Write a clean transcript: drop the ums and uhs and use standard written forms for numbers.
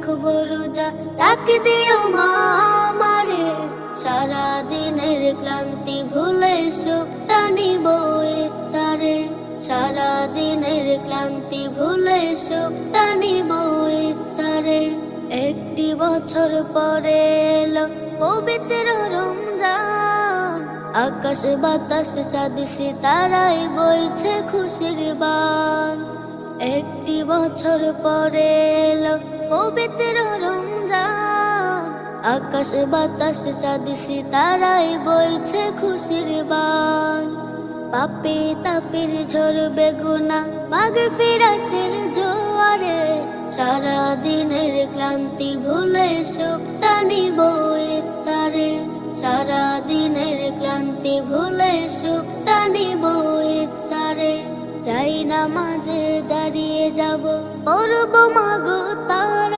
রাখবো রোজা, ডাক দিও মা আমারে, সারা দিনের ক্লান্তি ভুলে সুখটা নিব ইফতারে, সারা দিনের ক্লান্তি ভুলে সুখটা নিব ইফতারে। একটি বছর পরে এলো পবিত্র রমজান, আকাশ বাতাস চাঁদ সিতারায় বইছে খুশির বান। একটি বছর পরে এলো পবিত্র রমজান, আকাশ বাতাস চাঁদ সিতারায় বইছে খুশির বান। পাপে তাপের ঝরবে গুনাহ মাগফিরাতের জোয়ারে, সারা দিনের ক্লান্তি ভুলে সুখটা নিব ইফতারে, সারা দিনের ক্লান্তি ভুলে সুখটা নিব ইফতারে। যাই নামাজে দাঁড়িয়ে যাব, পড়ব মাগো তা